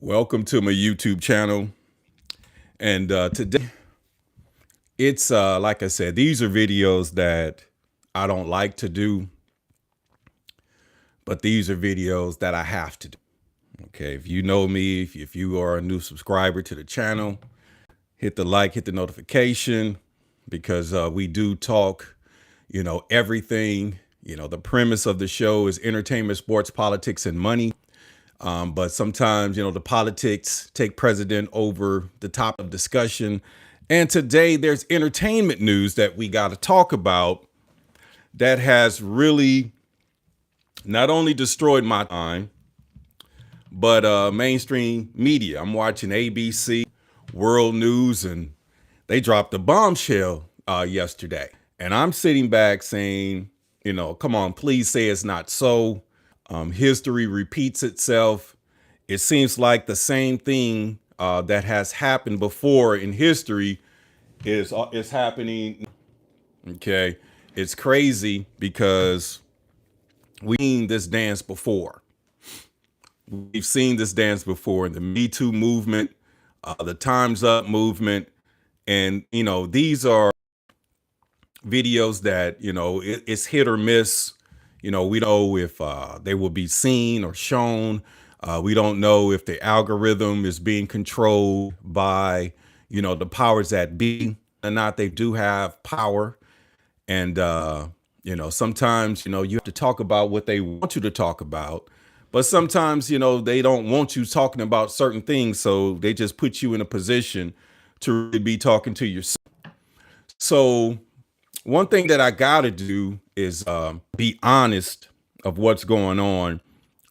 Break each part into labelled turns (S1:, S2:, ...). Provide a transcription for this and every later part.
S1: Welcome to my YouTube channel. And today, it's like I said, these are videos that I don't like to do, but these are videos that I have to do. Okay, if you know me, if you are a new subscriber to the channel, hit the like, hit the notification, because we do talk, everything. The premise of the show is entertainment, sports, politics, and money. But sometimes, the politics take precedent over the topic of discussion. And today there's entertainment news that we got to talk about that has really not only destroyed my time, but mainstream media. I'm watching ABC, World News, and they dropped a bombshell yesterday. And I'm sitting back saying, come on, please say it's not so. History repeats itself. It seems like the same thing that has happened before in history is happening. Okay, it's crazy because we've seen this dance before. We've seen this dance before in the Me Too movement, the Time's Up movement, and these are videos that it's hit or miss. We don't know if they will be seen or shown. We don't know if the algorithm is being controlled by, the powers that be or not. They do have power. And, sometimes, you have to talk about what they want you to talk about. But sometimes, they don't want you talking about certain things. So they just put you in a position to really be talking to yourself. So one thing that I got to do is be honest of what's going on.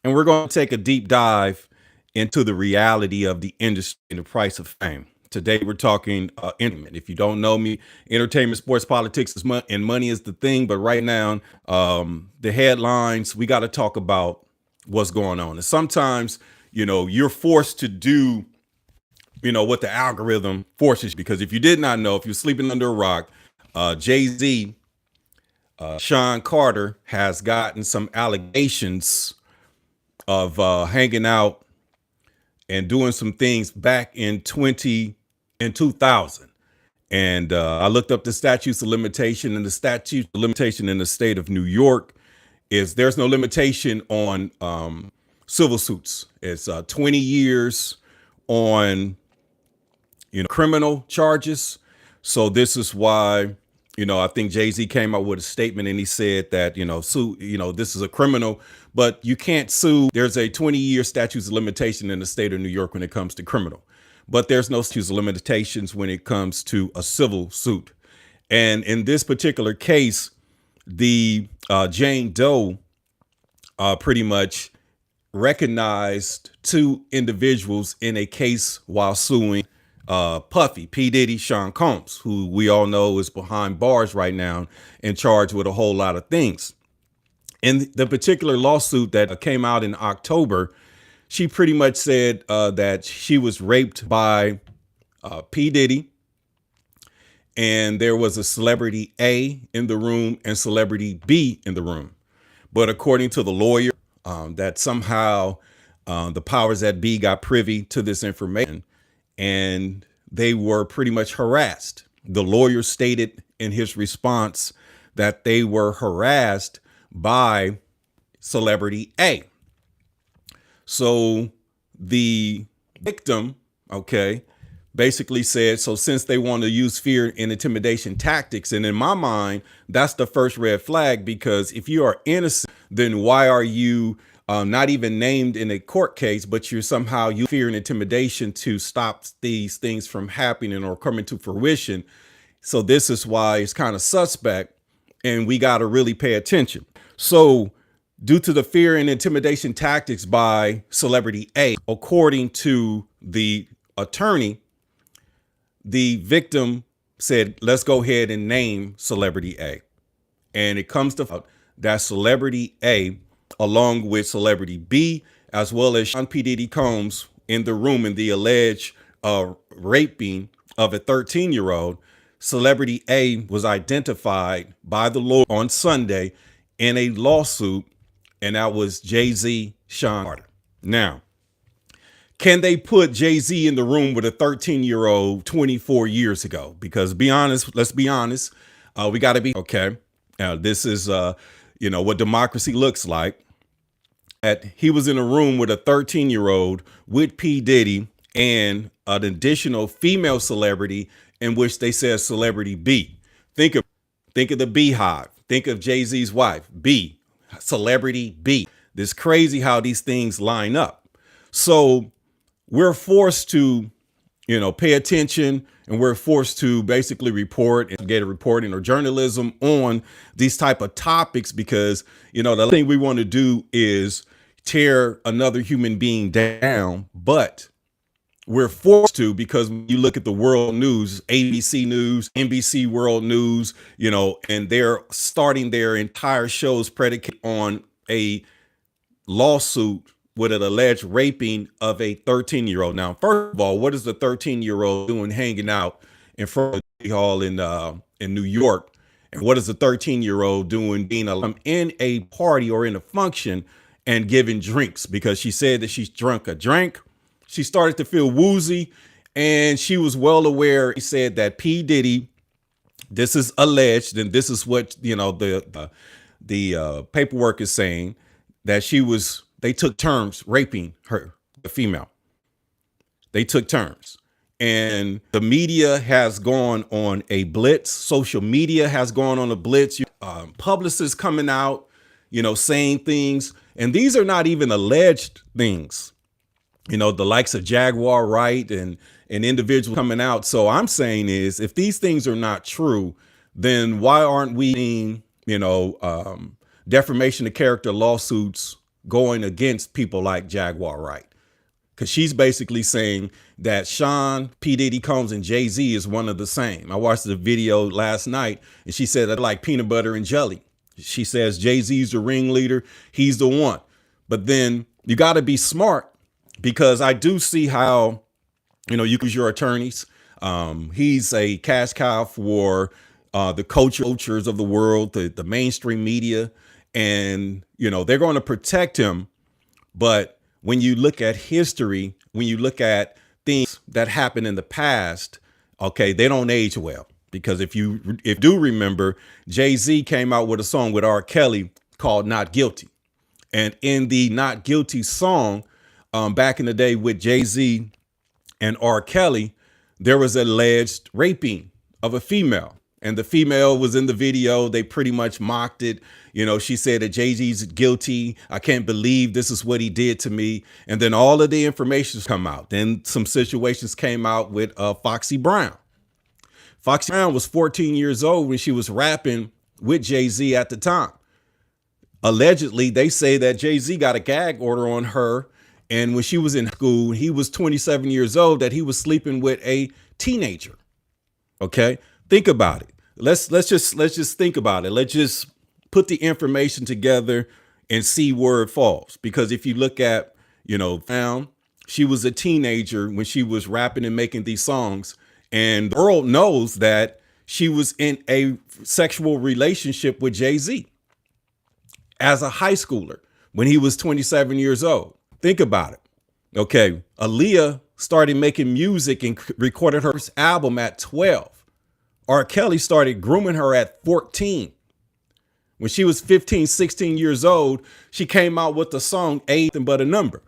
S1: And we're going to take a deep dive into the reality of the industry and the price of fame. Today, we're talking entertainment. If you don't know me, entertainment, sports, politics, and money is the thing. But right now, the headlines, we got to talk about what's going on. And sometimes, you're forced to do, what the algorithm forces you. Because if you did not know, if you're sleeping under a rock, Jay-Z, Sean Carter has gotten some allegations of hanging out and doing some things back in 2000. And I looked up the statutes of limitation, and the statute of limitation in the state of New York is there's no limitation on civil suits. It's 20 years on, criminal charges. So this is why, I think Jay-Z came out with a statement and he said that, this is a criminal, but you can't sue. There's a 20-year statute of limitation in the state of New York when it comes to criminal, but there's no statute of limitations when it comes to a civil suit. And in this particular case, the Jane Doe pretty much recognized two individuals in a case while suing Puffy, P. Diddy, Sean Combs, who we all know is behind bars right now and charged with a whole lot of things. In the particular lawsuit that came out in October, she pretty much said that she was raped by P. Diddy, and there was a celebrity A in the room and celebrity B in the room. But according to the lawyer, that somehow the powers that be got privy to this information, and they were pretty much harassed. The lawyer stated in his response that they were harassed by celebrity A. So the victim, basically said, so since they want to use fear and intimidation tactics, and in my mind, that's the first red flag, because if you are innocent, then why are you not even named in a court case, but you're somehow using fear and intimidation to stop these things from happening or coming to fruition? So this is why it's kind of suspect, and we got to really pay attention. So due to the fear and intimidation tactics by celebrity A, according to the attorney, the victim said, let's go ahead and name celebrity A. And it comes to that celebrity A, along with celebrity B, as well as Sean P. Diddy Combs in the room in the alleged raping of a 13-year-old, celebrity A was identified by the law on Sunday in a lawsuit, and that was Jay-Z, Sean Carter. Now, Can they put Jay-Z in the room with a 13-year-old 24 years ago? Because be honest, let's be honest. We got to be okay. This is, what democracy looks like. That he was in a room with a 13-year-old with P. Diddy and an additional female celebrity in which they said celebrity B. Think of the Beehive. Think of Jay-Z's wife, B, celebrity B. This crazy how these things line up. So we're forced to, pay attention, and we're forced to basically report and get a reporting or journalism on these type of topics because, the thing we want to do is tear another human being down. But we're forced to because when you look at the world news, ABC News, NBC World News, and they're starting their entire shows predicated on a lawsuit with an alleged raping of a 13-year-old. Now, first of all, what is the 13-year-old doing hanging out in front of the hall in New York? And what is the 13-year-old doing being in a party or in a function and giving drinks? Because she said that she's drunk a drink. She started to feel woozy, and she was well aware. He said that P. Diddy, this is alleged, and this is what the paperwork is saying, that they took turns raping her, the female. They took turns, and the media has gone on a blitz. Social media has gone on a blitz. Publicists coming out, saying things, and these are not even alleged things. The likes of Jaguar Wright and individuals coming out. So I'm saying is, if these things are not true, then why aren't we seeing, defamation of character lawsuits going against people like Jaguar Wright? Because she's basically saying that Sean, P. Diddy Combs, and Jay-Z is one of the same. I watched the video last night, and she said that like peanut butter and jelly. She says Jay-Z's the ringleader. He's the one. But then you got to be smart. Because I do see how, you use your attorneys. He's a cash cow for the cultures of the world, the mainstream media. And, they're going to protect him. But when you look at history, when you look at things that happened in the past, okay, they don't age well. Because if you do remember, Jay-Z came out with a song with R. Kelly called Not Guilty. And in the Not Guilty song, back in the day with Jay-Z and R. Kelly, there was alleged raping of a female, and the female was in the video. They pretty much mocked it. She said that Jay-Z's guilty. I can't believe this is what he did to me. And then all of the information's come out. Then some situations came out with Foxy Brown. Foxy Brown was 14 years old when she was rapping with Jay-Z at the time. Allegedly, they say that Jay-Z got a gag order on her. And when she was in school, he was 27 years old, that he was sleeping with a teenager. Okay, think about it. Let's just think about it. Let's just put the information together and see where it falls. Because if you look at, she was a teenager when she was rapping and making these songs, and the world knows that she was in a sexual relationship with Jay-Z as a high schooler when he was 27 years old. Think about it. Okay. Aaliyah started making music and recorded her first album at 12. R. Kelly started grooming her at 14. When she was 15, 16 years old, she came out with the song Ain't Nothing But a Number.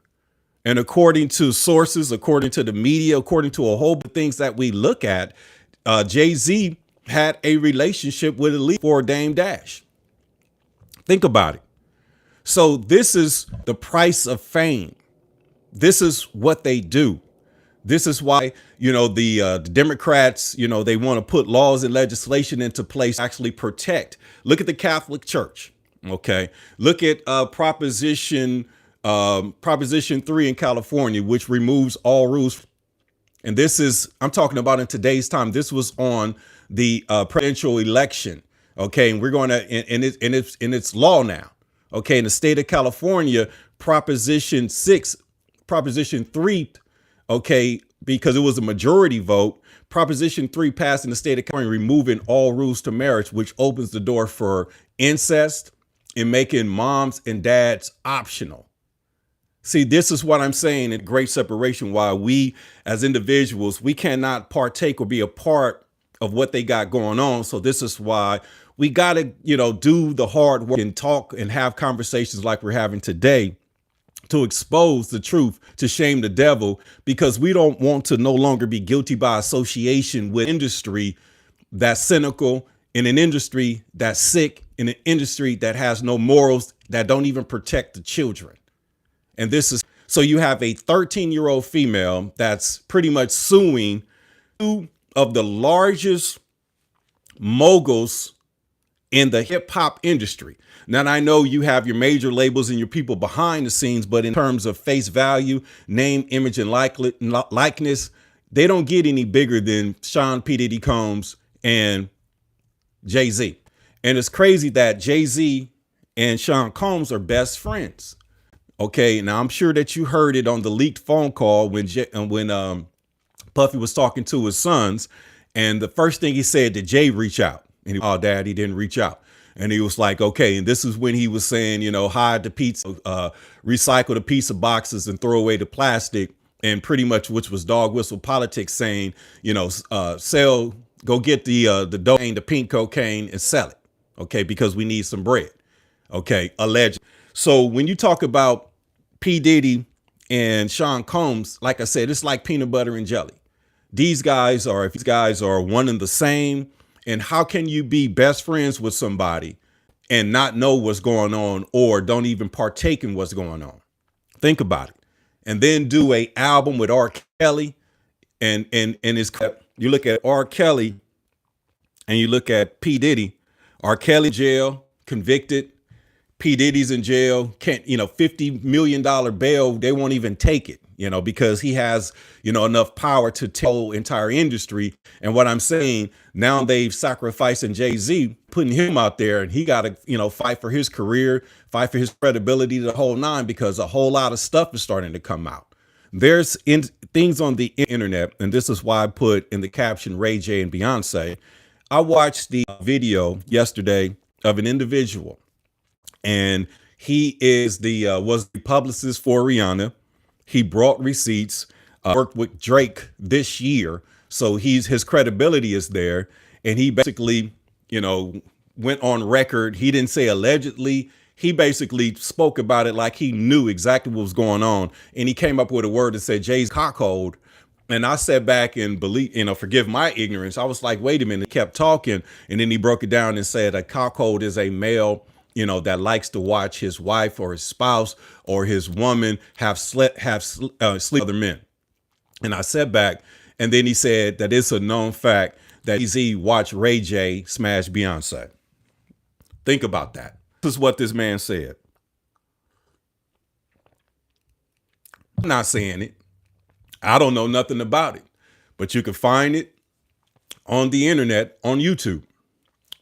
S1: And according to sources, according to the media, according to a whole bunch of things that we look at, Jay-Z had a relationship with Aaliyah for Dame Dash. Think about it. So this is the price of fame. This is what they do. This is why, the Democrats, they want to put laws and legislation into place to actually protect. Look at the Catholic Church. OK, look at Proposition 3 in California, which removes all rules. And I'm talking about in today's time. This was on the presidential election. OK, and we're going to and it's law now. OK, in the state of California, Proposition 3, OK, because it was a majority vote, Proposition 3 passed in the state of California, removing all rules to marriage, which opens the door for incest and making moms and dads optional. See, this is what I'm saying in great separation. Why we as individuals, we cannot partake or be a part of what they got going on. So this is why we got to, do the hard work and talk and have conversations like we're having today to expose the truth, to shame the devil, because we don't want to no longer be guilty by association with industry that's cynical, in an industry that's sick, in an industry that has no morals, that don't even protect the children. And this is so you have a 13-year-old female that's pretty much suing two of the largest moguls in the hip hop industry. Now, I know you have your major labels and your people behind the scenes, but in terms of face value, name, image, and likeness, they don't get any bigger than Sean P. Diddy Combs and Jay-Z. And it's crazy that Jay-Z and Sean Combs are best friends. Okay, now I'm sure that you heard it on the leaked phone call when Puffy was talking to his sons, and the first thing he said, did Jay reach out? And Dad, he didn't reach out. And he was like, okay. And this is when he was saying, hide the pizza, recycle the pizza boxes and throw away the plastic, and pretty much, which was dog whistle politics, saying, go get the dough, the pink cocaine, and sell it. Okay, because we need some bread. Okay, alleged. So when you talk about P. Diddy and Sean Combs, like I said, it's like peanut butter and jelly. These guys are one and the same. And how can you be best friends with somebody and not know what's going on, or don't even partake in what's going on? Think about it. And then do a album with R. Kelly and you look at R. Kelly and you look at P. Diddy. R. Kelly jail, convicted. P. Diddy's in jail, can't, $50 million bail. They won't even take it, because he has, enough power to take the whole entire industry. And what I'm saying, now they've sacrificing Jay-Z, putting him out there, and he got to, fight for his career, fight for his credibility, the whole nine, because a whole lot of stuff is starting to come out. There's things on the internet, and this is why I put in the caption Ray J and Beyonce. I watched the video yesterday of an individual, and he is was the publicist for Rihanna. He brought receipts, worked with Drake this year. So his credibility is there. And he basically, went on record. He didn't say allegedly. He basically spoke about it like he knew exactly what was going on. And he came up with a word that said Jay's cockhold. And I sat back and forgive my ignorance. I was like, wait a minute, he kept talking. And then he broke it down and said a cockhold is a male that likes to watch his wife or his spouse or his woman sleep with other men. And I sat back, and then he said that it's a known fact that Jay-Z watched Ray J smash Beyonce. Think about that. This is what this man said. I'm not saying it. I don't know nothing about it, but you can find it on the internet, on YouTube.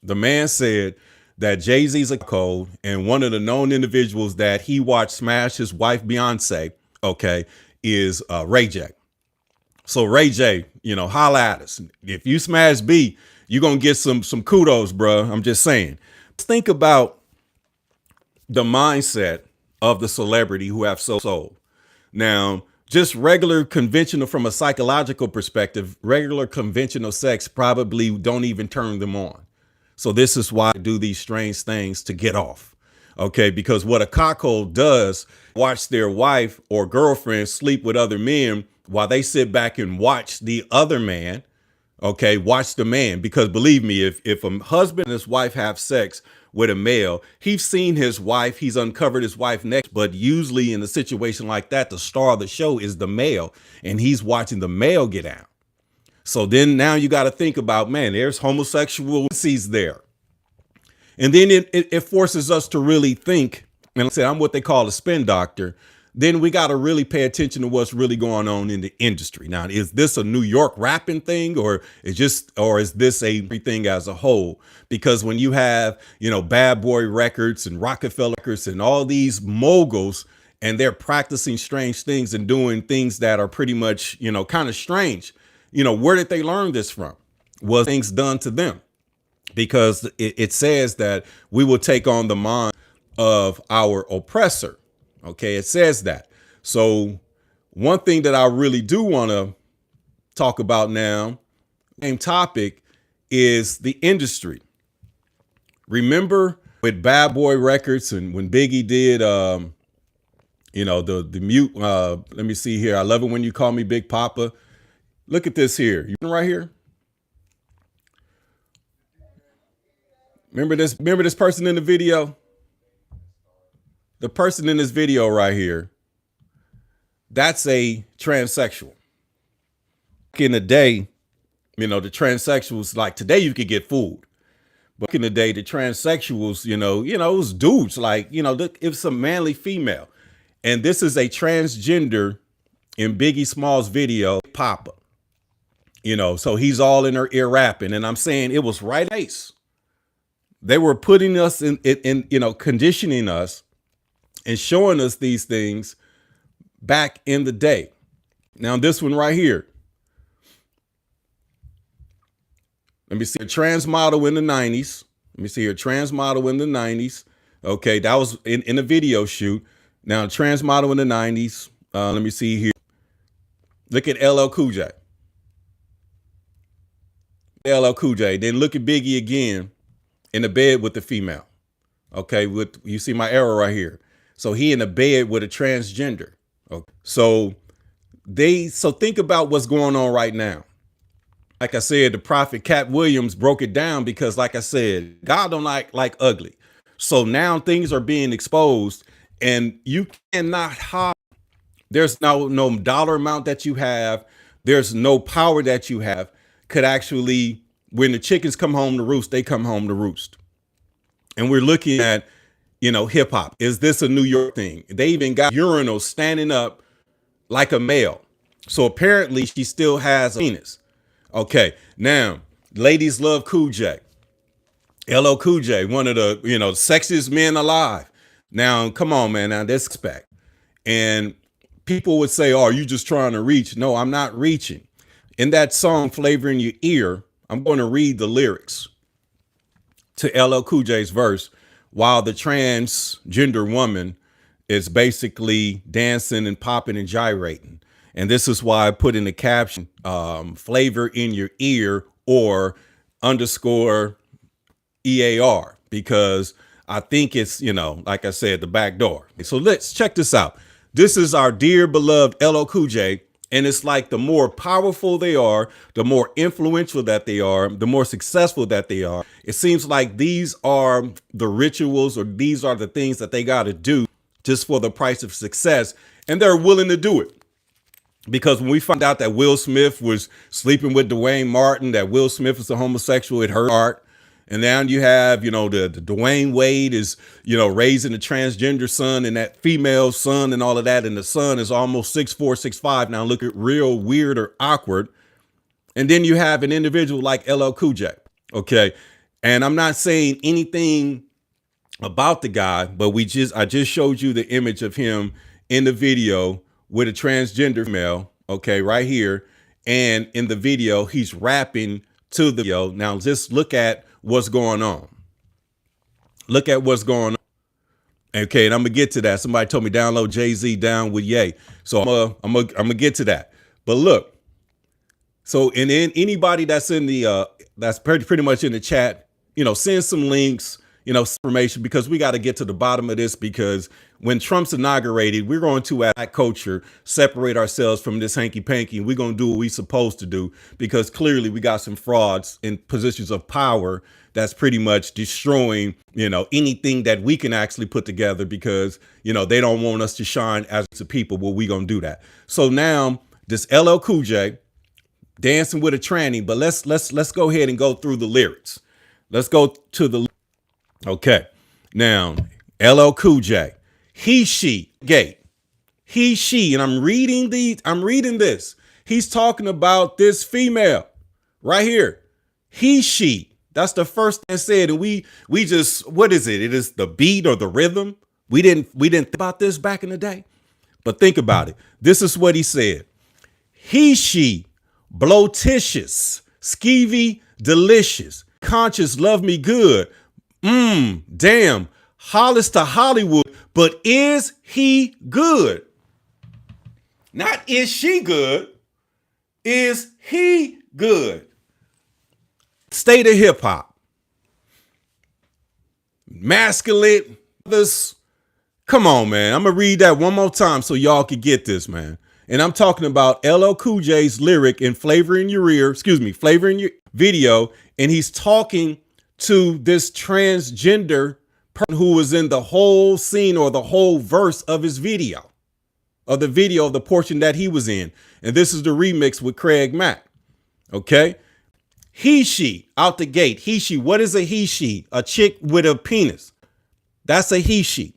S1: The man said that Jay-Z's a code, and one of the known individuals that he watched smash his wife Beyonce, is Ray J. So Ray J, holla at us. If you smash B, you're gonna get some kudos, bro. I'm just saying. Think about the mindset of the celebrity who have sold. Now, just regular conventional, from a psychological perspective, regular conventional sex probably don't even turn them on. So this is why I do these strange things to get off. Okay, because what a cockhole does, watch their wife or girlfriend sleep with other men while they sit back and watch the other man. Okay, watch the man. Because believe me, if a husband and his wife have sex with a male, he's seen his wife, he's uncovered his wife next. But usually in a situation like that, the star of the show is the male, and he's watching the male get out. So then now you got to think about, man, there's homosexual tendencies there. And then it forces us to really think, and I said, I'm what they call a spin doctor. Then we got to really pay attention to what's really going on in the industry. Now, is this a New York rapping thing, or is this a thing as a whole? Because when you have, Bad Boy Records and Rockefeller Records and all these moguls, and they're practicing strange things and doing things that are pretty much, kind of strange. Where did they learn this from? Was things done to them? Because it says that we will take on the mind of our oppressor. Okay, it says that. So one thing that I really do want to talk about now, same topic, is the industry. Remember with Bad Boy Records and when Biggie did, the mute, let me see here. I love it when you call me Big Papa. Look at this here. You right here. Remember this person in the video? The person in this video right here, that's a transsexual. Back in the day, the transsexuals, like today you could get fooled. But back in the day, the transsexuals, it was dudes, like, it was some manly female. And this is a transgender in Biggie Small's video, Papa. So he's all in her ear rapping. And I'm saying it was right ace. They were putting us in conditioning us and showing us these things back in the day. Now, this one right here. Let me see a trans model in the 90s. Let me see a trans model in the 90s. Okay, that was in a video shoot. Now, a trans model in the 90s. Let me see here. Look at LL Cool J. LL Cool J. Then look at Biggie again in the bed with the female. Okay, you see my arrow right here. So he in the bed with a transgender. Okay. So think about what's going on right now. Like I said, the prophet Cat Williams broke it down because, like I said, God don't like ugly. So now things are being exposed and you cannot hide. There's no dollar amount that you have. There's no power that you have could actually, when the chickens come home to roost, they come home to roost. And we're looking at, hip hop. Is this a New York thing? They even got urinals standing up like a male. So apparently she still has a penis. Okay, now ladies love Cool J. LL Cool J, one of the sexiest men alive. Now, come on, man. Now this back, and people would say, "Oh, are you just trying to reach?" No, I'm not reaching. In that song, "Flavor in Your Ear," I'm going to read the lyrics to LL Cool J's verse, while the transgender woman is basically dancing and popping and gyrating. And this is why I put in the caption, flavor in your ear or _ EAR, because I think it's, like I said, the back door. So let's check this out. This is our dear beloved LL Cool J. And it's like the more powerful they are, the more influential that they are, the more successful that they are. It seems like these are the rituals or these are the things that they got to do just for the price of success. And they're willing to do it. Because when we found out that Will Smith was sleeping with Dwayne Martin, that Will Smith is a homosexual, it hurt heart. And now you have, the Dwayne Wade is, raising a transgender son and that female son and all of that. And the son is almost 6'4", 6'5". Now look at real weird or awkward. And then you have an individual like LL Cool J. Okay. And I'm not saying anything about the guy, but I just showed you the image of him in the video with a transgender male. Okay. Right here. And in the video, he's rapping to the video. Now just look at what's going on. Look at what's going on. Okay, and I'm gonna get to that. Somebody told me download Jay-Z Down with Ye. So I'm gonna get to that. But look, so and then anybody that's in the that's pretty much in the chat, send some links, information, because we got to get to the bottom of this, because when Trump's inaugurated, we're going to, as Black culture, separate ourselves from this hanky panky, and we're going to do what we're supposed to do, because clearly we got some frauds in positions of power that's pretty much destroying, anything that we can actually put together, because, they don't want us to shine as a people. Well, we going to do that. So now this LL Cool J dancing with a tranny, but let's go ahead and go through the lyrics. Let's go to the, okay. Now, LL Cool J, he, she, gay, he, she, and I'm reading this. He's talking about this female right here. He, she, that's the first thing said. And we just, what is it? It is the beat or the rhythm. We didn't think about this back in the day, but think about it. This is what he said. He, she, blotitious, skeevy, delicious, conscious, love me good. Damn, Hollis to Hollywood, but is he good? Not is she good, is he good? State of hip hop. Masculine. This. Come on, man. I'm going to read that one more time so y'all can get this, man. And I'm talking about LL Cool J's lyric in Flavor in Your Ear, Flavor in Your video. And he's talking to this transgender person who was in the whole scene or the whole verse of his video, of the portion that he was in. And this is the remix with Craig Mack. Okay. He, she, out the gate. He, she. What is a he, she? A chick with a penis. That's a he, she.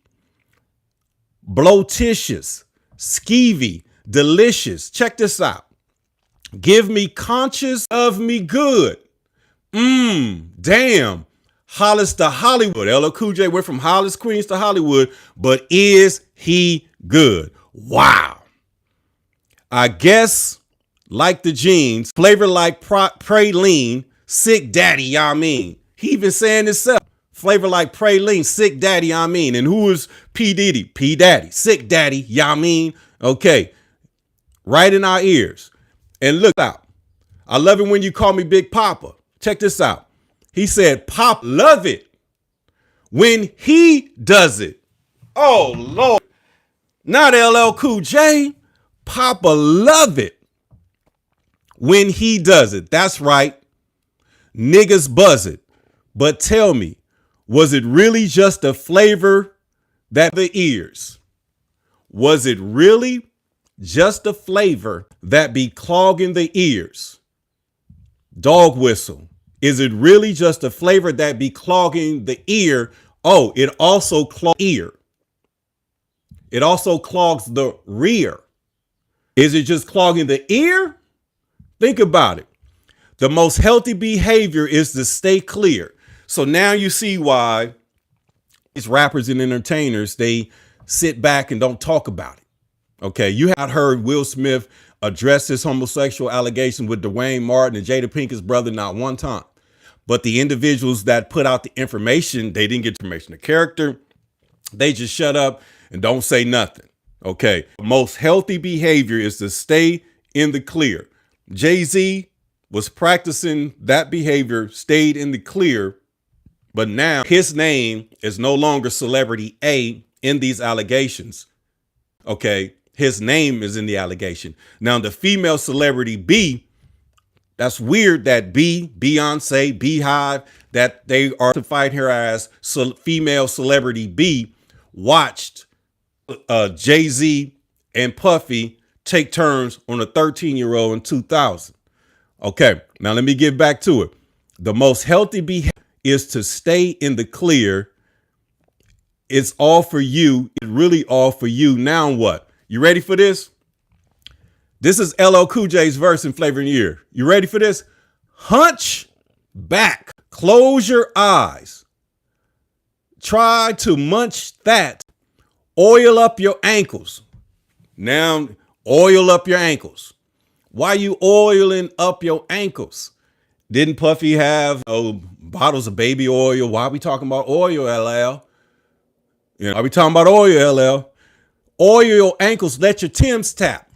S1: Blotitious, skeevy, delicious. Check this out. Give me conscious of me good. Damn. Hollis to Hollywood. LL Cool J went from Hollis, Queens to Hollywood, but is he good? Wow. I guess like the jeans, flavor like praline, sick daddy, y'all mean. He even saying himself. Flavor like praline, sick daddy, I mean. And who is P. Diddy? P. Daddy, sick daddy, y'all mean. Okay. Right in our ears. And look out. I love it when you call me Big Papa. Check this out. He said, Pop, love it when he does it. Oh, Lord. Not LL Cool J. Papa love it when he does it. That's right. Niggas buzz it. But tell me, was it really just a flavor that the ears? Was it really just a flavor that be clogging the ears? Dog whistle. Is it really just a flavor that be clogging the ear? Oh, it also clogs ear. It also clogs the rear. Is it just clogging the ear? Think about it. The most healthy behavior is to stay clear. So now you see why these rappers and entertainers, they sit back and don't talk about it. Okay, you had heard Will Smith address his homosexual allegation with Dwayne Martin and Jada Pinkett's brother not one time. But the individuals that put out the information, they didn't get information. The character, they just shut up and don't say nothing. Okay, most healthy behavior is to stay in the clear. Jay-Z was practicing that behavior, stayed in the clear. But now his name is no longer celebrity A in these allegations. Okay. His name is in the allegation. Now the female celebrity B, that's weird that Beyonce, Beehive, that they are to fight her as female celebrity B watched Jay-Z and Puffy take turns on a 13-year-old in 2000. Okay. Now let me get back to it. The most healthy behavior is to stay in the clear. It's all for you. It's really all for you. Now what? You ready for this? This is LL Cool J's verse in Flavor in Your Ear. You ready for this? Hunch back. Close your eyes. Try to munch that. Oil up your ankles. Now, oil up your ankles. Why you oiling up your ankles? Didn't Puffy have bottles of baby oil? Why are we talking about oil, LL? You know, are we talking about oil, LL? Oil your ankles, let your Timbs tap.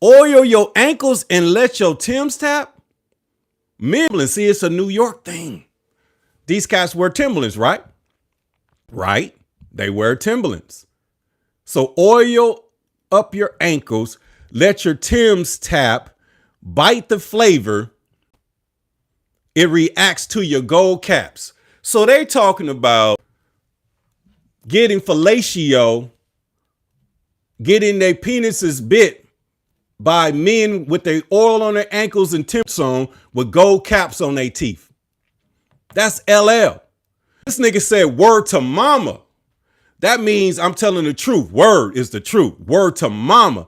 S1: Oil your ankles and let your Timbs tap? Timberlands, see, it's a New York thing. These cats wear Timberlands, right? Right. They wear Timberlands. So oil up your ankles, let your Timbs tap, bite the flavor. It reacts to your gold caps. So they talking about getting fellatio, getting their penises bit by men with their oil on their ankles and Tim's on with gold caps on their teeth. That's LL. This nigga said word to mama. That means I'm telling the truth. Word is the truth. Word to mama.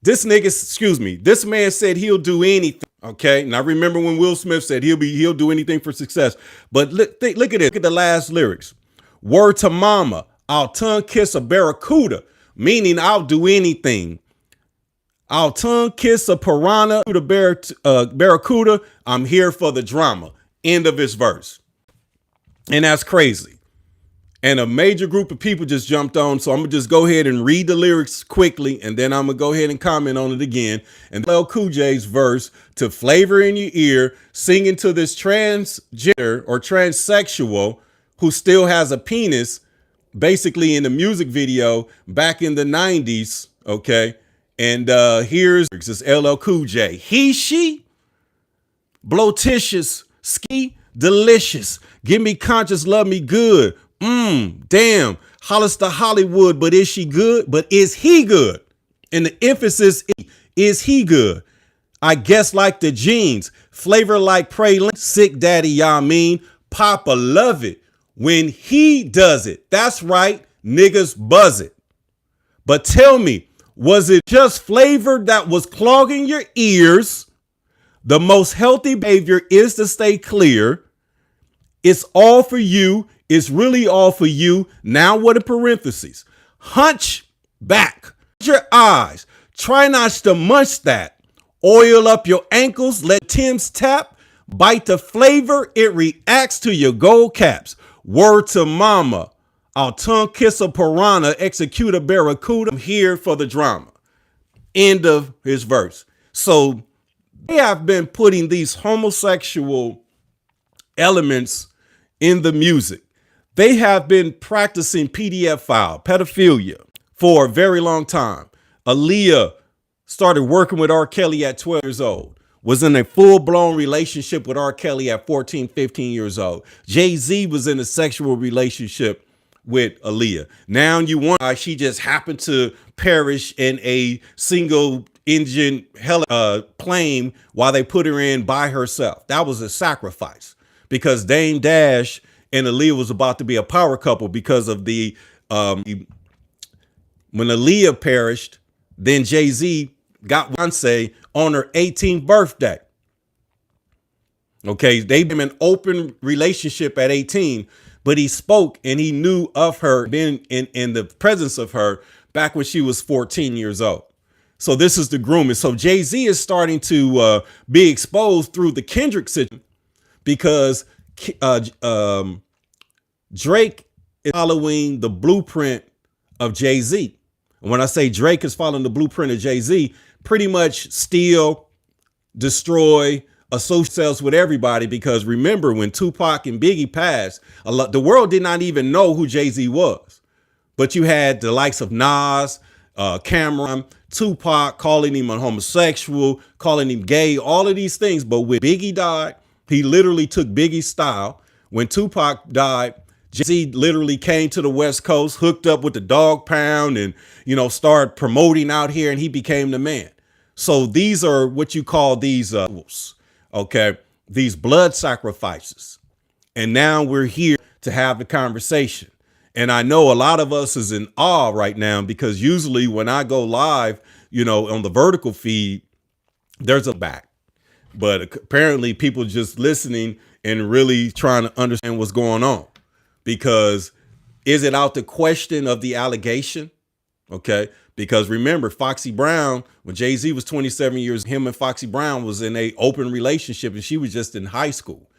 S1: This nigga, this man said he'll do anything. Okay. Now remember when Will Smith said he'll do anything for success. But look at this. Look at the last lyrics. Word to mama. I'll tongue kiss a barracuda, meaning I'll do anything. I'll tongue kiss a piranha, barracuda. I'm here for the drama. End of his verse. And that's crazy. And a major group of people just jumped on. So I'm going to just go ahead and read the lyrics quickly, and then I'm going to go ahead and comment on it again. And LL Cool J's verse to Flavor in Your Ear, singing to this transgender or transsexual who still has a penis, basically in the music video back in the 90s. Okay. And here's this LL Cool J. He, she, blotitious, ski, delicious. Give me conscious, love me good. Damn. Hollister Hollywood, but is she good? But is he good? And the emphasis is he good? I guess like the jeans, flavor like praline, sick daddy, y'all mean. Papa love it when he does it. That's right, niggas buzz it. But tell me, was it just flavor that was clogging your ears? The most healthy behavior is to stay clear. It's all for you. It's really all for you. Now what in parentheses? Hunch back. Your eyes. Try not to munch that. Oil up your ankles. Let Tim's tap. Bite the flavor. It reacts to your gold caps. Word to mama. I'll tongue kiss a piranha. Execute a barracuda. I'm here for the drama. End of his verse. So they have been putting these homosexual elements in the music. They have been practicing PDF file, pedophilia, for a very long time. Aaliyah started working with R. Kelly at 12 years old, was in a full-blown relationship with R. Kelly at 14, 15 years old. Jay-Z was in a sexual relationship with Aaliyah. Now you wonder why she just happened to perish in a single engine plane while they put her in by herself. That was a sacrifice because Dame Dash and Aaliyah was about to be a power couple because of the when Aaliyah perished, then Jay-Z got Beyonce on her 18th birthday. Okay, they've been in an open relationship at 18, but he spoke and he knew of her, been in the presence of her back when she was 14 years old. So this is the grooming. So Jay-Z is starting to be exposed through the Kendrick situation because Drake is following the blueprint of Jay-Z. And when I say Drake is following the blueprint of Jay-Z, pretty much steal, destroy, associate themselves with everybody. Because remember, when Tupac and Biggie passed, the world did not even know who Jay-Z was. But you had the likes of Nas, Cameron, Tupac calling him a homosexual, calling him gay, all of these things. But when Biggie died, he literally took Biggie's style. When Tupac died, Jay-Z literally came to the West Coast, hooked up with the Dog Pound and, started promoting out here, and he became the man. So these are what you call these, okay, these blood sacrifices. And now we're here to have the conversation. And I know a lot of us is in awe right now because usually when I go live, on the vertical feed, there's a back. But apparently people just listening and really trying to understand what's going on. Because is it out the question of the allegation? Okay. Because remember, Foxy Brown, when Jay-Z was 27 years, him and Foxy Brown was in a open relationship and she was just in high school.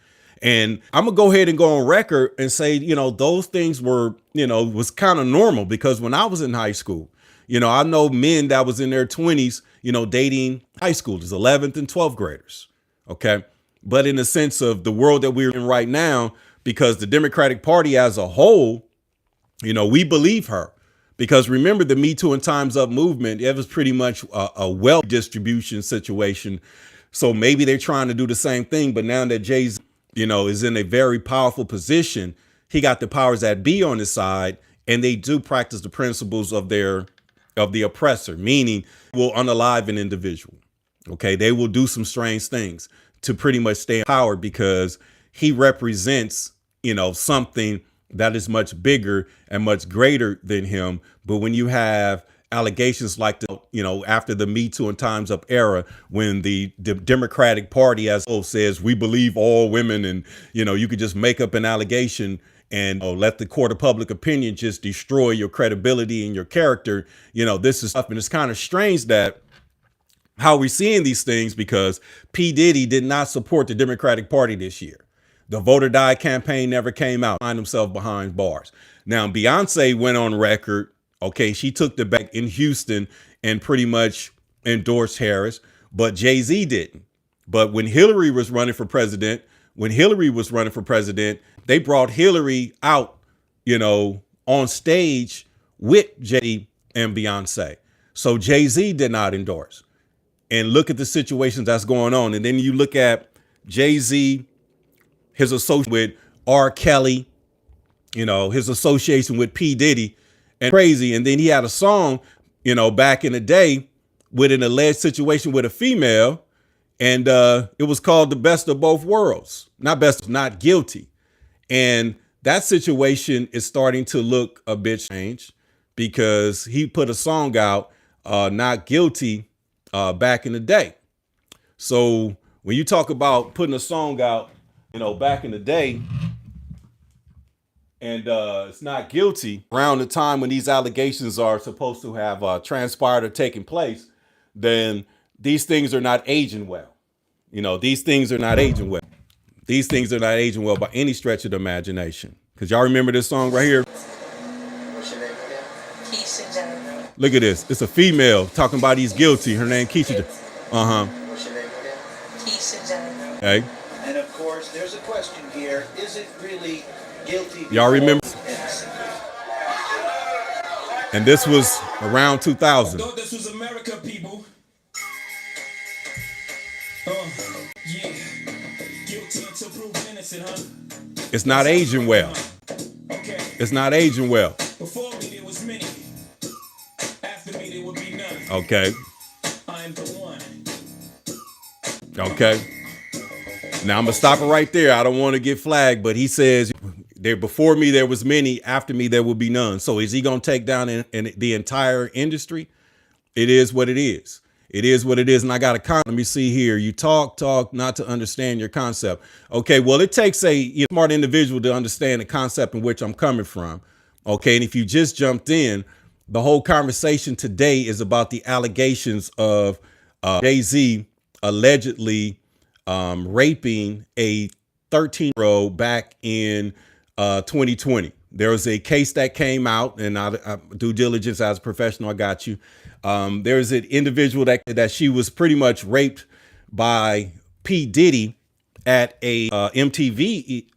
S1: And I'm going to go ahead and go on record and say, those things were, was kind of normal because when I was in high school, I know men that was in their 20s, dating high schoolers, 11th and 12th graders. Okay. But in the sense of the world that we're in right now, because the Democratic Party as a whole, we believe her. Because remember the Me Too and Time's Up movement, it was pretty much a wealth distribution situation. So maybe they're trying to do the same thing. But now that Jay-Z, is in a very powerful position, he got the powers that be on his side, and they do practice the principles of the oppressor, meaning will unalive an individual. Okay, they will do some strange things to pretty much stay in power because he represents, something that is much bigger and much greater than him. But when you have allegations like, after the Me Too and Time's Up era, when the Democratic Party as whole says, we believe all women, and, you could just make up an allegation and let the court of public opinion just destroy your credibility and your character. This is stuff. And it's kind of strange that how we're seeing these things because P. Diddy did not support the Democratic Party this year. The Vote or Die campaign never came out, find himself behind bars. Now, Beyonce went on record. Okay, she took the back in Houston and pretty much endorsed Harris, but Jay-Z didn't. But when Hillary was running for president, they brought Hillary out, on stage with Jay and Beyonce. So Jay-Z did not endorse. And look at the situations that's going on. And then you look at Jay-Z, his association with R. Kelly, his association with P. Diddy, and crazy. And then he had a song, back in the day with an alleged situation with a female. And it was called The Best of Both Worlds. Not Guilty. And that situation is starting to look a bit strange because he put a song out, Not Guilty, back in the day. So when you talk about putting a song out, back in the day, and it's not guilty around the time when these allegations are supposed to have transpired or taken place, then these things are not aging well. These things are not aging well. These things are not aging well by any stretch of the imagination. Because y'all remember this song right here? Look at this. It's a female talking about he's guilty. Her name Keisha. Okay.
S2: And of course, there's a question here. Is it really guilty?
S1: Y'all remember? And this was around 2000.
S3: I thought this was America, people. Yeah. Guilty until proven innocent, huh?
S1: It's not aging well.
S3: Okay.
S1: It's not aging well.
S3: Before me there was many. After me there would be none.
S1: Okay.
S3: I am the one.
S1: Okay. Now I'm gonna stop it right there. I don't want to get flagged, but he says there before me there was many, after me there will be none. So is he gonna take down in the entire industry? It is what it is. It is what it is. And I got a comment. Let me see here. You talk not to understand your concept. Okay, well, it takes a smart individual to understand the concept in which I'm coming from. Okay, and if you just jumped in, the whole conversation today is about the allegations of Jay-Z allegedly raping a 13-year-old back in 2020. There was a case that came out, and I due diligence as a professional, I got you. There's an individual that she was pretty much raped by P. Diddy at a MTV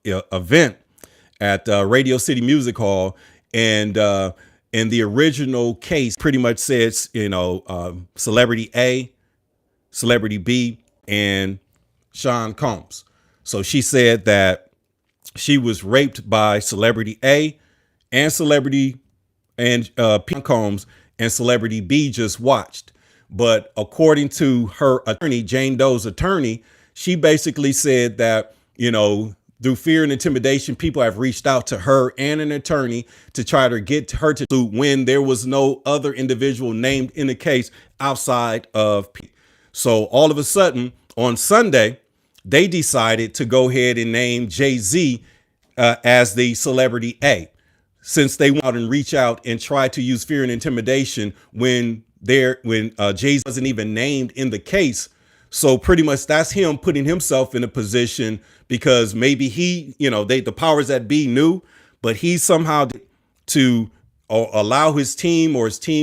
S1: event at Radio City Music Hall, and the original case pretty much says celebrity A, celebrity B, and Sean Combs. So she said that she was raped by celebrity A and celebrity P. Combs, and celebrity B just watched. But according to her attorney, Jane Doe's attorney, she basically said that, through fear and intimidation, people have reached out to her and an attorney to try to get her to sue when there was no other individual named in the case outside of P. So all of a sudden on Sunday, they decided to go ahead and name Jay-Z as the celebrity A, since they went out and reach out and try to use fear and intimidation when Jay-Z wasn't even named in the case. So pretty much that's him putting himself in a position because maybe the powers that be knew, but he somehow to allow his team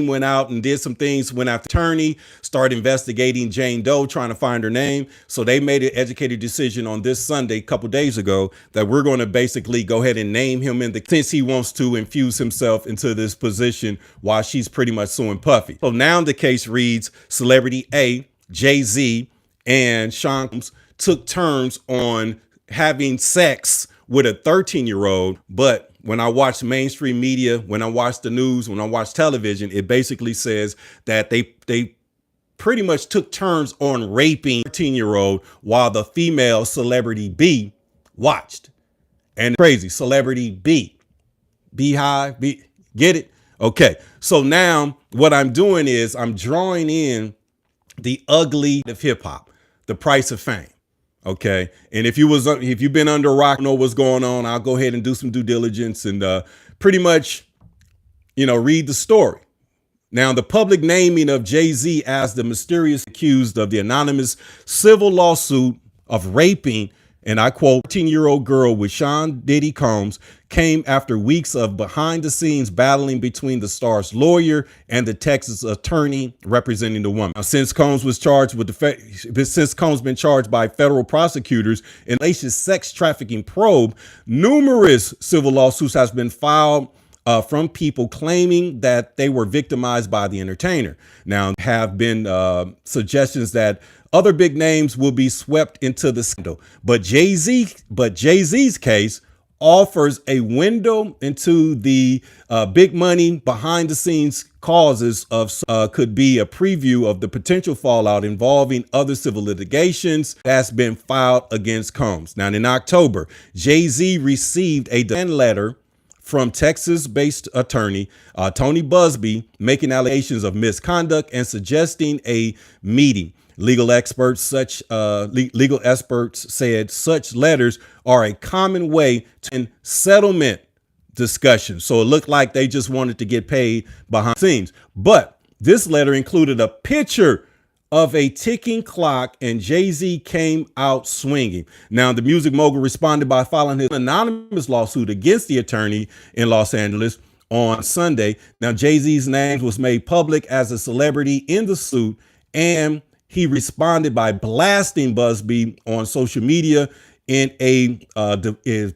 S1: went out and did some things, went after attorney, started investigating Jane Doe, trying to find her name. So they made an educated decision on this Sunday, a couple days ago, that we're going to basically go ahead and name him since he wants to infuse himself into this position while she's pretty much suing Puffy. So now the case reads celebrity A, Jay-Z, and Sean Combs took turns on having sex with a 13-year-old, but when I watch mainstream media, when I watch the news, when I watch television, it basically says that they pretty much took turns on raping a 13-year-old while the female celebrity B watched. And crazy, celebrity B. Beehive, B, get it? Okay, so now what I'm doing is I'm drawing in the ugly of hip hop, the price of fame. Okay. And if you've been under a rock, know what's going on, I'll go ahead and do some due diligence and pretty much, read the story. Now, the public naming of Jay-Z as the mysterious accused of the anonymous civil lawsuit of raping And I quote, 14-year-old girl with Sean Diddy Combs came after weeks of behind the scenes battling between the star's lawyer and the Texas attorney representing the woman. Now, since Combs was charged with since Combs been charged by federal prosecutors in Lacia's sex trafficking probe, numerous civil lawsuits has been filed from people claiming that they were victimized by the entertainer. Now, have been suggestions that other big names will be swept into the scandal, but Jay-Z's case offers a window into the big money behind the scenes causes of could be a preview of the potential fallout involving other civil litigations that's been filed against Combs. Now, in October, Jay-Z received a demand letter from Texas-based attorney Tony Busby, making allegations of misconduct and suggesting a meeting. Legal experts said such letters are a common way to settlement discussions. So it looked like they just wanted to get paid behind the scenes. But this letter included a picture of a ticking clock, and Jay-Z came out swinging. Now, the music mogul responded by filing his anonymous lawsuit against the attorney in Los Angeles on Sunday. Now, Jay-Z's name was made public as a celebrity in the suit, and he responded by blasting Busby on social media in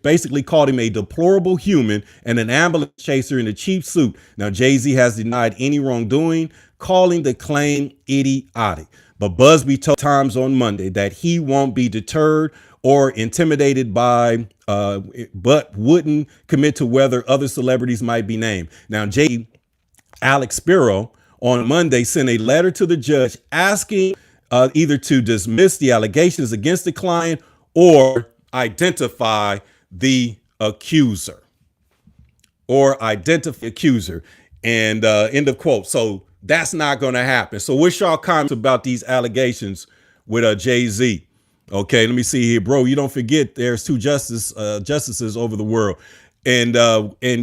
S1: basically called him a deplorable human and an ambulance chaser in a cheap suit. Now, Jay-Z has denied any wrongdoing, calling the claim idiotic. But Busby told Times on Monday that he won't be deterred or intimidated by, but wouldn't commit to whether other celebrities might be named. Now, Alex Spiro on Monday sent a letter to the judge asking either to dismiss the allegations against the client or identify the accuser. And end of quote. So that's not going to happen. So what's y'all comments about these allegations with Jay-Z? Okay, let me see here, bro. You don't forget there's two justices over the world. And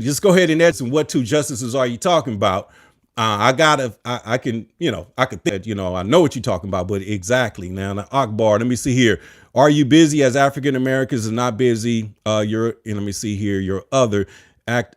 S1: just go ahead and answer what two justices are you talking about? I know what you're talking about, but exactly. Now, Akbar, let me see here. Are you busy as African Americans are not busy? Let me see here. Your other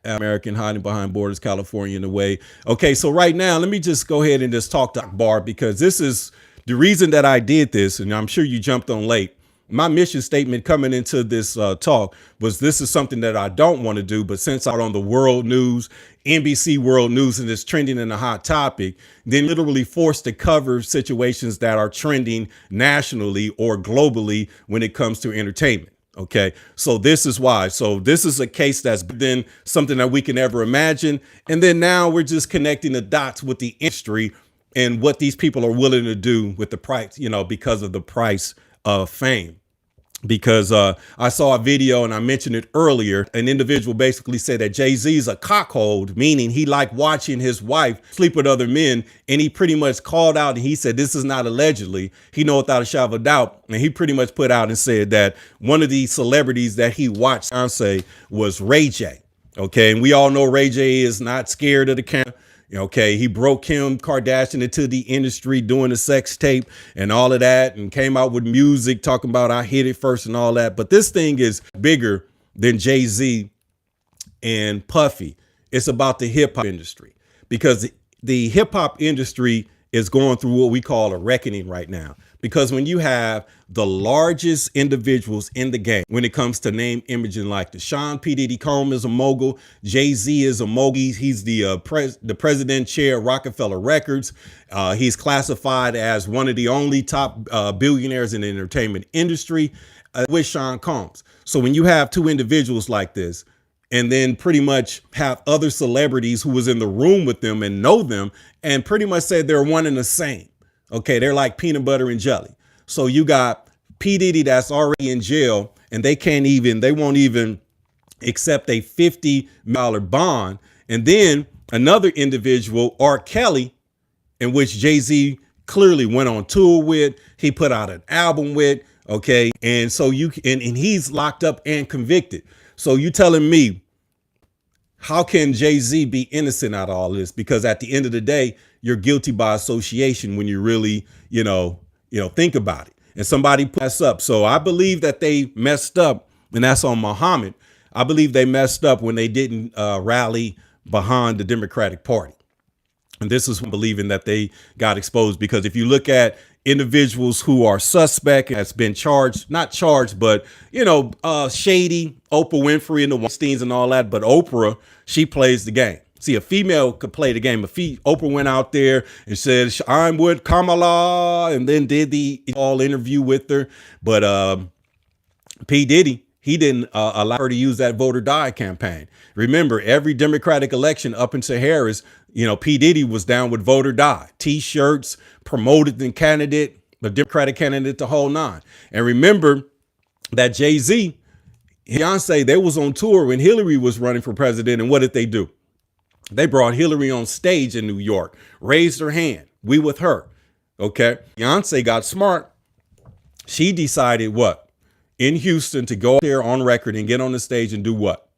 S1: American hiding behind borders, California in a way. Okay, so right now, let me just go ahead and just talk to Akbar, because this is the reason that I did this. And I'm sure you jumped on late. My mission statement coming into this talk was this is something that I don't want to do. But since I'm on the world news, NBC World News, and it's trending in a hot topic, then literally forced to cover situations that are trending nationally or globally when it comes to entertainment. OK, so this is why. So this is a case that's been something that we can ever imagine. And then now we're just connecting the dots with the industry and what these people are willing to do with the price, because of the price of fame. Because I saw a video and I mentioned it earlier. An individual basically said that Jay-Z's a cockhold, meaning he liked watching his wife sleep with other men. And he pretty much called out and he said, this is not allegedly. He know without a shadow of a doubt. And he pretty much put out and said that one of the celebrities that he watched, Beyonce, was Ray J. OK, and we all know Ray J is not scared of the camera. Okay, he broke Kim Kardashian into the industry doing a sex tape and all of that, and came out with music talking about I hit it first and all that. But this thing is bigger than Jay-Z and Puffy. It's about the hip hop industry, because the hip hop industry is going through what we call a reckoning right now. Because when you have the largest individuals in the game, when it comes to name, image, and likeness, Sean P. Diddy Combs is a mogul. Jay-Z is a mogul. He's the president chair of Rockefeller Records. He's classified as one of the only top billionaires in the entertainment industry with Sean Combs. So when you have two individuals like this, and then pretty much have other celebrities who was in the room with them and know them and pretty much said they're one and the same. Okay, they're like peanut butter and jelly. So you got P. Diddy that's already in jail, and they won't even accept a $50 million bond. And then another individual, R. Kelly, in which Jay-Z clearly went on tour with, he put out an album with, okay. And so and he's locked up and convicted. So you telling me, how can Jay-Z be innocent out of all this? Because at the end of the day, you're guilty by association when you really, think about it. And somebody put us up. So I believe that they messed up, and that's on Muhammad. I believe they messed up when they didn't rally behind the Democratic Party. And this is believing that they got exposed, because if you look at individuals who are suspect, has been charged, not charged, but, shady, Oprah Winfrey and the Weinsteins and all that. But Oprah, she plays the game. See, a female could play the game. Oprah went out there and said, I'm with Kamala, and then did the all interview with her. But P. Diddy, he didn't allow her to use that vote or die campaign. Remember, every Democratic election up until Harris, P. Diddy was down with vote or die. T-shirts, promoted the candidate, the Democratic candidate, the whole nine. And remember that Jay-Z, Beyonce, they was on tour when Hillary was running for president. And what did they do? They brought Hillary on stage in New York, raised her hand. We with her. Okay. Beyonce got smart. She decided what? In Houston to go there on record and get on the stage and do what?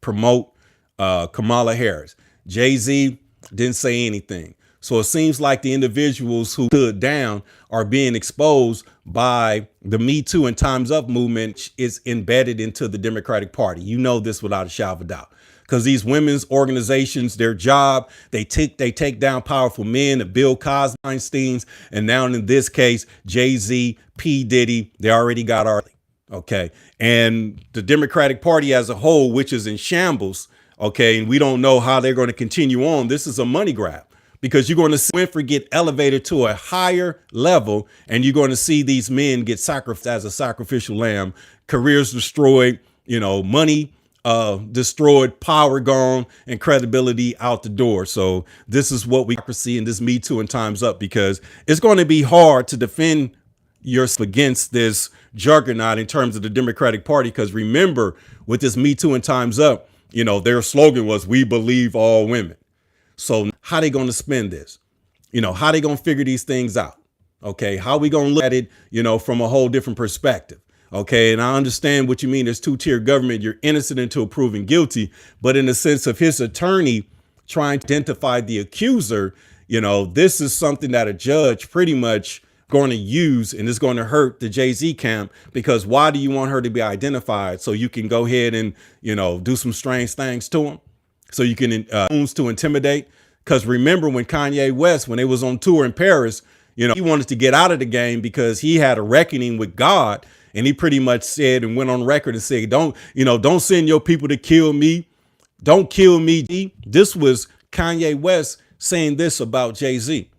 S1: Promote Kamala Harris. Jay-Z didn't say anything. So it seems like the individuals who stood down are being exposed by the Me Too and Time's Up movement is embedded into the Democratic Party. You know this without a shadow of a doubt. Because these women's organizations, their job, they take down powerful men, the Bill Cosby, Weinsteins, and now in this case, Jay-Z, P. Diddy, they already got our. Okay. And the Democratic Party as a whole, which is in shambles. Okay. And we don't know how they're going to continue on. This is a money grab, because you're going to see Winfrey get elevated to a higher level, and you're going to see these men get sacrificed as a sacrificial lamb, careers destroyed, money destroyed, power gone, and credibility out the door. So this is what we see in this Me Too and Time's Up, because it's going to be hard to defend yourself against this juggernaut in terms of the Democratic Party. Because remember, with this Me Too and Time's Up, their slogan was, we believe all women. So how they going to spend this? How they going to figure these things out? Okay. How we going to look at it, from a whole different perspective? Okay. And I understand what you mean. There's two-tier government. You're innocent until proven guilty. But in the sense of his attorney trying to identify the accuser, this is something that a judge pretty much going to use, and it's going to hurt the Jay-Z camp, because why do you want her to be identified? So you can go ahead and, do some strange things to him. So you can to intimidate. Because remember when Kanye West, when they was on tour in Paris, he wanted to get out of the game because he had a reckoning with God. And he pretty much said and went on record and said, don't send your people to kill me. Don't kill me. This was Kanye West saying this about Jay-Z.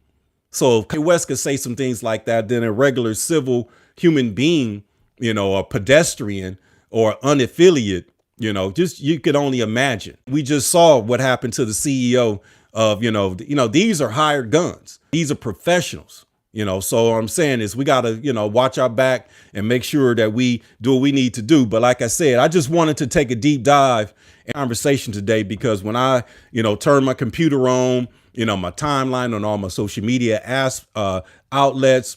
S1: So if Kanye West could say some things like that, then a regular civil human being, a pedestrian or unaffiliate, just you could only imagine. We just saw what happened to the CEO of, these are hired guns. These are professionals. So what I'm saying is we got to, watch our back and make sure that we do what we need to do. But like I said, I just wanted to take a deep dive in conversation today, because when I, turn my computer on, my timeline on all my social media outlets,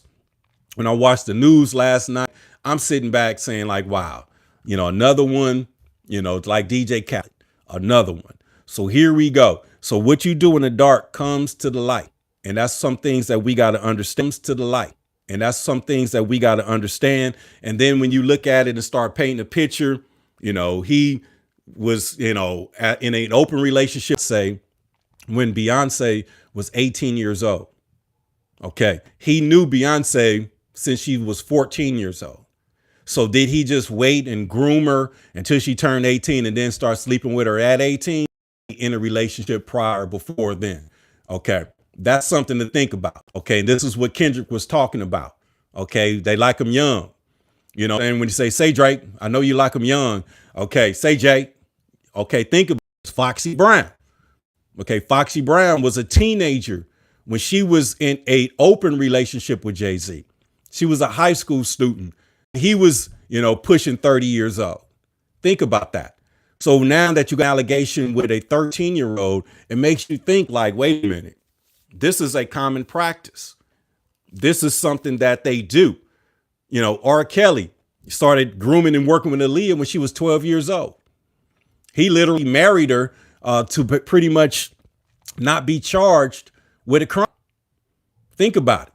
S1: when I watched the news last night, I'm sitting back saying like, wow, another one, like DJ Khaled, another one. So here we go. So what you do in the dark comes to the light. And that's some things that we got to understand to the light. And that's some things that we got to understand. And then when you look at it and start painting a picture, he was, in an open relationship, say, when Beyonce was 18 years old. Okay. He knew Beyonce since she was 14 years old. So did he just wait and groom her until she turned 18 and then start sleeping with her at 18? In a relationship before then. Okay. That's something to think about. Okay. This is what Kendrick was talking about. Okay. They like him young, and when you say Drake, I know you like him young. Okay. Say Jay. Okay. Think about it. Foxy Brown. Okay. Foxy Brown was a teenager when she was in an open relationship with Jay-Z. She was a high school student. He was, pushing 30 years old. Think about that. So now that you got allegation with a 13-year-old, it makes you think like, wait a minute, this is a common practice. This is something that they do. R. Kelly started grooming and working with Aaliyah when she was 12 years old. He literally married her to pretty much not be charged with a crime. Think about it.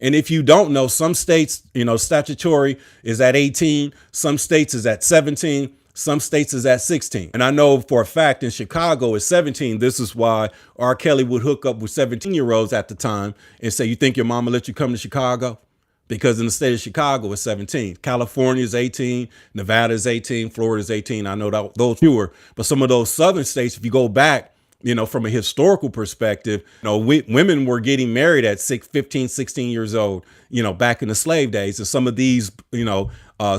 S1: And if you don't know, some states, statutory is at 18. Some states is at 17. Some states is at 16. And I know for a fact in Chicago it's 17. This is why R. Kelly would hook up with 17-year-olds at the time and say, you think your mama let you come to Chicago? Because in the state of Chicago, it's 17. California is 18. Nevada is 18. Florida is 18. I know that those fewer, but some of those southern states, if you go back, from a historical perspective, women were getting married at 15, 16 years old, back in the slave days. And some of these,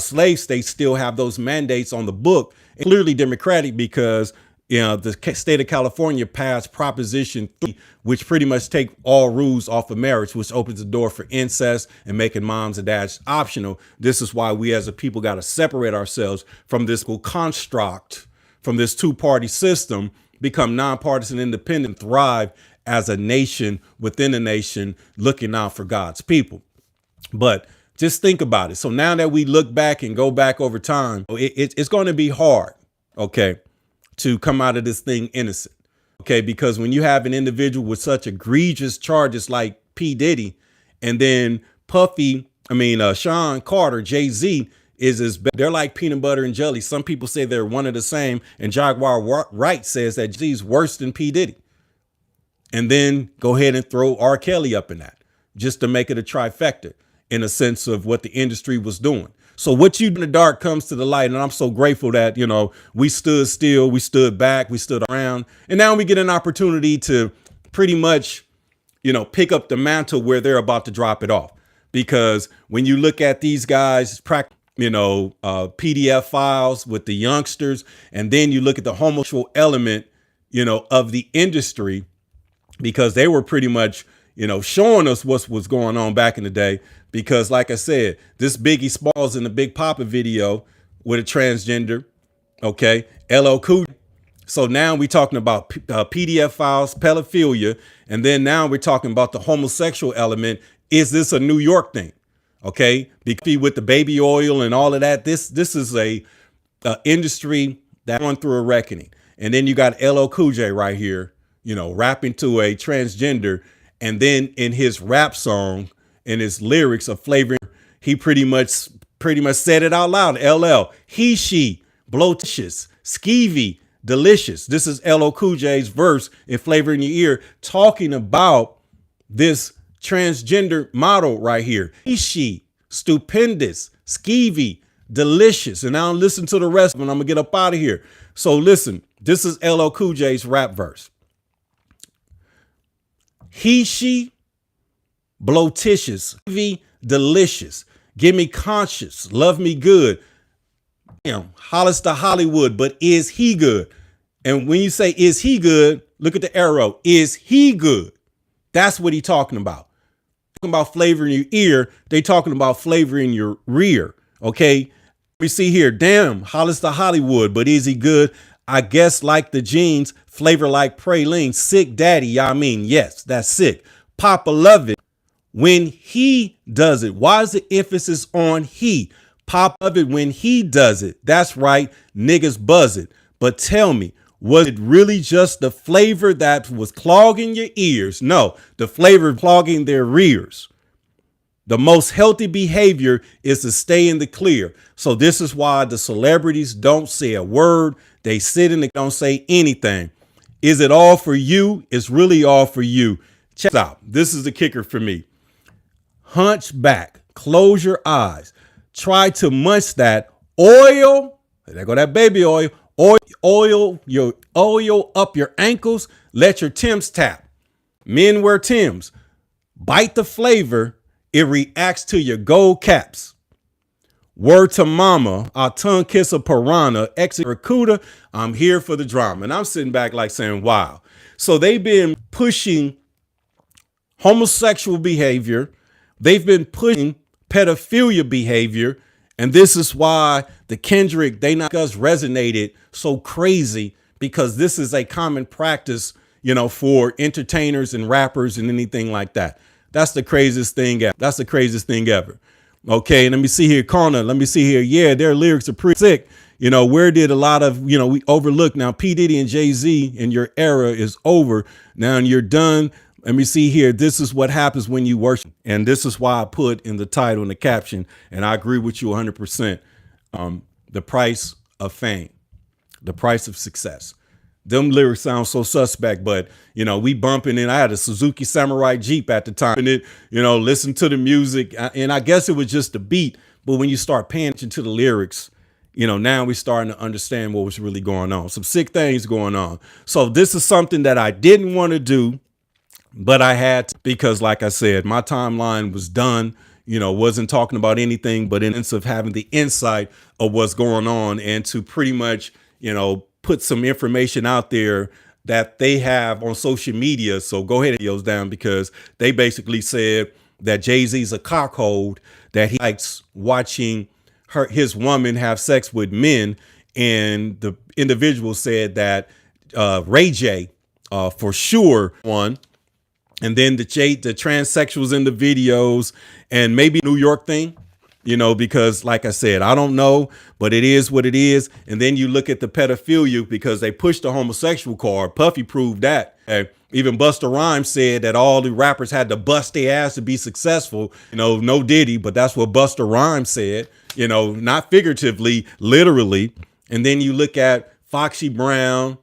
S1: slave states still have those mandates on the book, clearly Democratic, because the state of California passed Proposition 3, which pretty much take all rules off of marriage, which opens the door for incest and making moms and dads optional. This is why we as a people got to separate ourselves from this construct, from this two-party system, become nonpartisan, independent, thrive as a nation within a nation, looking out for God's people. But just think about it. So now that we look back and go back over time, it's going to be hard, okay, to come out of this thing innocent, okay? Because when you have an individual with such egregious charges like P. Diddy, and then Sean Carter, Jay-Z, they're like peanut butter and jelly. Some people say they're one of the same, and Jaguar Wright says that Jay-Z's worse than P. Diddy. And then go ahead and throw R. Kelly up in that, just to make it a trifecta in a sense of what the industry was doing. So what you do in the dark comes to the light. And I'm so grateful that, we stood still, we stood back, we stood around. And now we get an opportunity to pretty much, pick up the mantle where they're about to drop it off. Because when you look at these guys, PDF files with the youngsters, and then you look at the homosexual element, of the industry, because they were pretty much, showing us what was going on back in the day. Because like I said, this Biggie Smalls in the Big Papa video with a transgender, okay, LL Cool. So now we're talking about PDF files, pedophilia, and then now we're talking about the homosexual element. Is this a New York thing? Okay, because with the baby oil and all of that, this is a industry that went through a reckoning. And then you got LL Cool J right here, rapping to a transgender, and then in his rap song, in his lyrics of flavoring, he pretty much said it out loud. LL, he, she, blotitious, skeevy, delicious. This is LL Cool J's verse in Flavor in Your Ear, talking about this transgender model right here. He, she, stupendous, skeevy, delicious. And now listen to the rest of it. I'm gonna get up out of here. So listen, this is LL Cool J's rap verse. He, she, blotitious, delicious, give me conscious, love me good. Hollister Hollywood, but is he good? And when you say, is he good? Look at the arrow. Is he good? That's what he's talking about. Talking about flavor in your ear. They talking about flavor in your rear. Okay. We see here, damn, Hollister Hollywood, but is he good? I guess like the jeans, flavor like praline, sick daddy. Yes, that's sick. Papa love it when he does it. Why is the emphasis on he? Pop of it when he does it. That's right. Niggas buzz it. But tell me, was it really just the flavor that was clogging your ears? No, the flavor clogging their rears. The most healthy behavior is to stay in the clear. So this is why the celebrities don't say a word. They sit and they don't say anything. Is it all for you? It's really all for you. Check this out. This is the kicker for me. Hunch back, close your eyes. Try to munch that oil. There go that baby oil. Oil up your ankles. Let your Timbs tap. Men wear Timbs. Bite the flavor. It reacts to your gold caps. Word to mama, our tongue kiss a piranha, exit Rakuda. I'm here for the drama. And I'm sitting back like saying, wow. So they've been pushing homosexual behavior. They've been pushing pedophilia behavior. And this is why the Kendrick, They Not Us resonated so crazy, because this is a common practice, for entertainers and rappers and anything like that. That's the craziest thing ever. That's the craziest thing ever. Okay, let me see here, Connor. Let me see here. Yeah, their lyrics are pretty sick. Where did a lot of, we overlook now P. Diddy and Jay-Z and your era is over. Now you're done Let me see here. This is what happens when you worship. And this is why I put in the title and the caption, and I agree with you 100%. The price of fame, the price of success. Them lyrics sound so suspect, but you know, we bumping in. I had a Suzuki Samurai Jeep at the time, and it, you know, listen to the music, and I guess it was just the beat. But when you start paying attention to the lyrics, you know, now we're starting to understand what was really going on. Some sick things going on. So this is something that I didn't want to do, but I had to, because like I said, my timeline was done, you know, wasn't talking about anything but in sense of having the insight of what's going on and to pretty much, you know, put some information out there that they have on social media. So go ahead and videos down, because they basically said that Jay-Z's a cockhold, that he likes watching his woman have sex with men. And the individual said that Ray J for sure won. And then the transsexuals in the videos, and maybe New York thing, you know, because like I said, I don't know, but it is what it is. And then you look at the pedophilia, because they pushed the homosexual card. Puffy proved that. Even Busta Rhymes said that all the rappers had to bust their ass to be successful. You know, no Diddy, but that's what Busta Rhymes said, you know, not figuratively, literally. And then you look at Foxy Brown,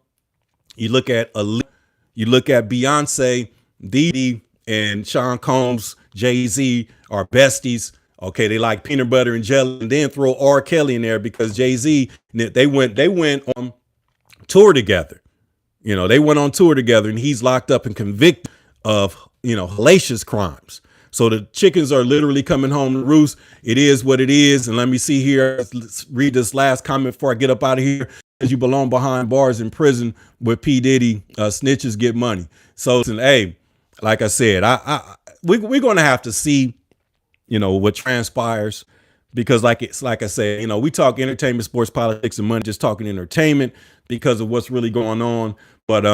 S1: you look at Beyonce, Didi and Sean Combs, Jay-Z are besties. Okay, they like peanut butter and jelly, and then throw R. Kelly in there because Jay-Z, they went on tour together. You know, they went on tour together, and he's locked up and convicted of, you know, hellacious crimes. So the chickens are literally coming home to roost. It is what it is. And let me see here. Let's read this last comment before I get up out of here. As you belong behind bars in prison with P. Diddy, snitches get money. So listen, hey, like I said, we're going to have to see, you know, what transpires, because like I said, you know, we talk entertainment, sports, politics, and money, just talking entertainment because of what's really going on. But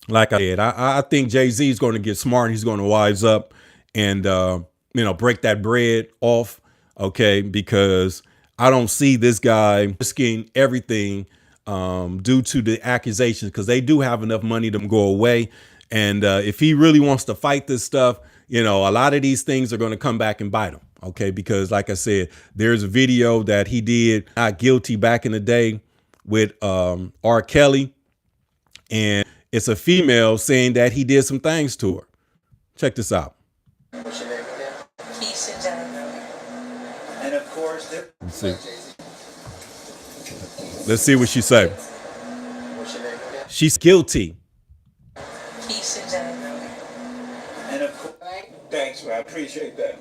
S1: like I said, I think Jay-Z is going to get smart. He's going to wise up and, you know, break that bread off. OK, because I don't see this guy risking everything due to the accusations, because they do have enough money to go away. And if he really wants to fight this stuff, you know, a lot of these things are going to come back and bite him. OK, because like I said, there's a video that he did not guilty back in the day with R. Kelly. And it's a female saying that he did some things to her. Check this out.
S2: What's your name again? And of course,
S1: Let's see what she said.
S2: what's your name again?
S1: She's guilty.
S2: And of course,
S3: Thanks, man. I appreciate that.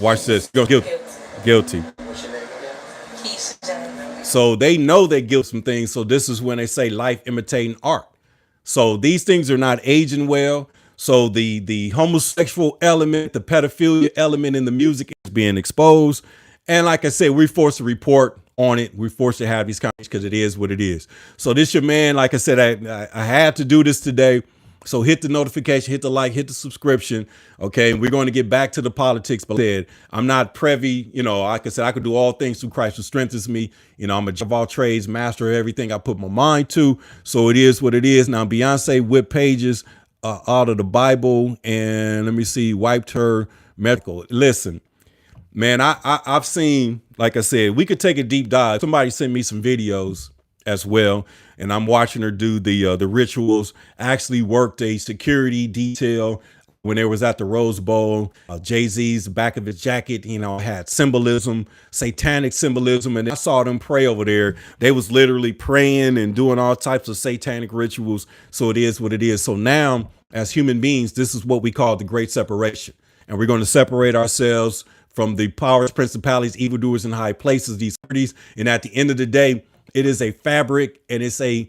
S1: Watch this. Go guilty.
S2: what's your name again?
S1: So they know they guilt some things. So this is when they say life imitating art. So these things are not aging well. So the homosexual element, the pedophilia element in the music is being exposed. And like I said, we're forced to report on it. We're forced to have these conversations because it is what it is. So this your man, like I said, I had to do this today. So hit the notification, hit the like, hit the subscription. OK, and we're going to get back to the politics. But said, I'm not privy. You know, like I said, I could do all things through Christ who strengthens me. You know, I'm a jack of all trades, master of everything I put my mind to. So it is what it is. Now, Beyonce whipped pages out of the Bible, and let me see, wiped her medical. Listen, man, I've seen, like I said, we could take a deep dive. Somebody sent me some videos as well, and I'm watching her do the rituals. I actually worked a security detail when they was at the Rose Bowl. Jay-Z's back of his jacket, you know, had symbolism, satanic symbolism, and I saw them pray over there. They was literally praying and doing all types of satanic rituals. So it is what it is. So now, as human beings, this is what we call the great separation, and we're going to separate ourselves from the powers, principalities, evildoers in high places, these parties. And at the end of the day, it is a fabric, and it's a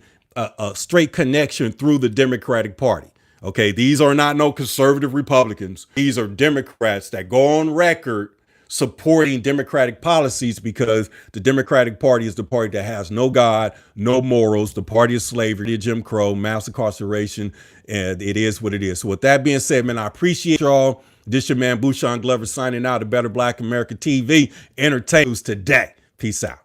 S1: straight connection through the Democratic Party. OK, these are not no conservative Republicans. These are Democrats that go on record supporting Democratic policies, because the Democratic Party is the party that has no God, no morals, the party of slavery, Jim Crow, mass incarceration. And it is what it is. So with that being said, man, I appreciate y'all. This your man, Bushan Glover, signing out of Better Black America TV. Entertain news today. Peace out.